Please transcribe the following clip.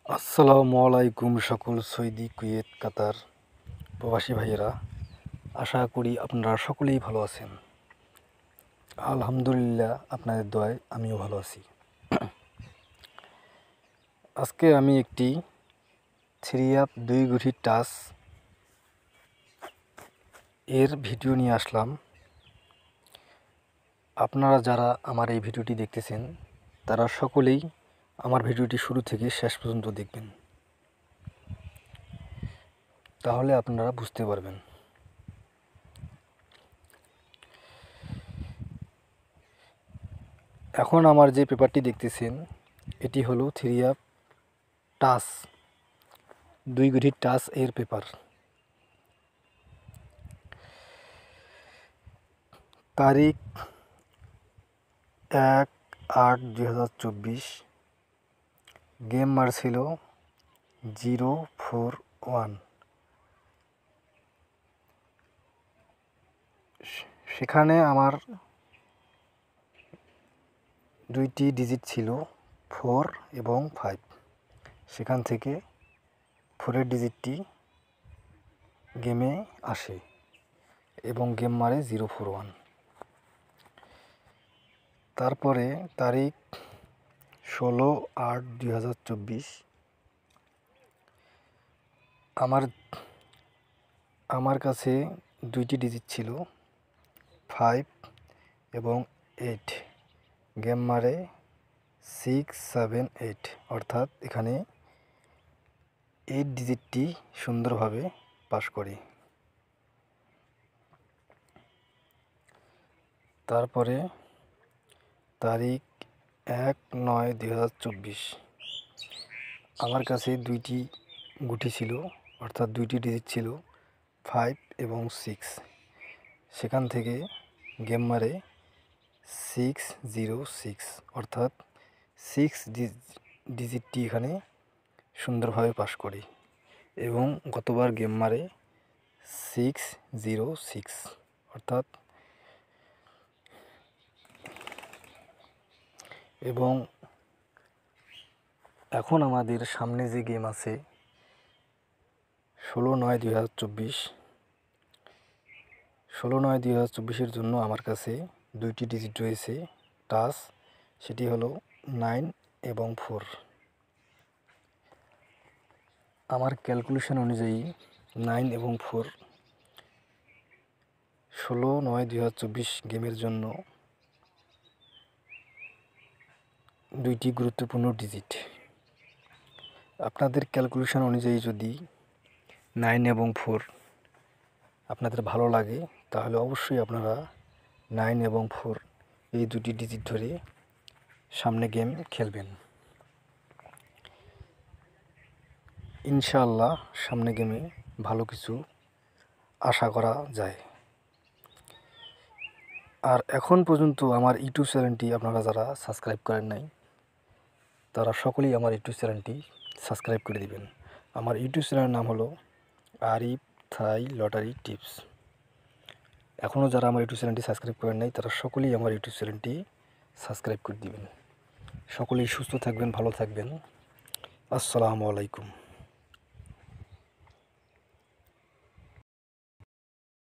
আসসালামু আলাইকুম সকল সৌদি, কুয়েত, কাতার প্রবাসী ভাইয়েরা। আশা করি আপনারা সকলেই ভালো আছেন। আলহামদুলিল্লাহ, আপনাদের দোয়ায় আমিও ভালো আছি। আজকে আমি একটি 3 2 গুঠি টাচ এর ভিডিও নিয়ে আসলাম। আপনারা যারা আমার এই ভিডিওটি দেখতেছেন তারা সকলেই আমার ভিডিওটি শুরু থেকে শেষ পর্যন্ত দেখবেন, তাহলে আপনারা বুঝতে পারবেন। এখন আমার যে পেপারটি দেখতেছেন এটি হলো 3 টাচ 2 গুঠি টাচ এর পেপার। তারিখ 1/8/2024। গেম মারছিল 041। সেখানে আমার দুইটি ডিজিট ছিল 4 এবং 5। সেখান থেকে 4-এর ডিজিটটি গেমে আসে এবং গেম মারে 041। তারপরে তারিখ 16/8/2024 আমার কাছে দুইটি ডিজিট ছিল 5 এবং 8। গেম মারে 678, অর্থাৎ এখানে 8 ডিজিটটি সুন্দরভাবে পাস করি। তারপরে তারিখ 1/9/2024 আমার কাছে দুইটি গুটি ছিল, অর্থাৎ দুইটি ডিজিট ছিল 5 এবং 6। সেখান থেকে গেম মারে 606, অর্থাৎ 6 ডিজিটটি এখানে সুন্দরভাবে পাস করি এবং গতবার গেম মারে 606, অর্থাৎ এবং এখন আমাদের সামনে যে গেম আছে 16/9/2024, 16/9/2024 জন্য আমার কাছে দুইটি ডিজিট রয়েছে টাচ, সেটি হলো 9 এবং 4। আমার ক্যালকুলেশন অনুযায়ী 9 এবং 4 16/9/2024 গেমের জন্য দুইটি গুরুত্বপূর্ণ ডিজিট। আপনাদের ক্যালকুলেশন অনুযায়ী যদি 9 এবং 4 আপনাদের ভালো লাগে তাহলে অবশ্যই আপনারা 9 এবং 4 এই দুটি ডিজিট ধরে সামনে গেম খেলবেন। ইনশাআল্লাহ সামনে গেমে ভালো কিছু আশা করা যায়। আর এখন পর্যন্ত আমার ইউটিউব চ্যানেলটি আপনারা যারা সাবস্ক্রাইব করেন নাই তারা সকলেই আমার ইউটিউব চ্যানেলটি সাবস্ক্রাইব করে দিবেন। আমার ইউটিউব চ্যানেলের নাম হলো আরিফ থাই লটারি টিপস। এখনও যারা আমার ইউটিউব চ্যানেলটি সাবস্ক্রাইব করেন নাই তারা সকলেই আমার ইউটিউব চ্যানেলটি সাবস্ক্রাইব করে দিবেন। সকলেই সুস্থ থাকবেন, ভালো থাকবেন। আসসালামু আলাইকুম।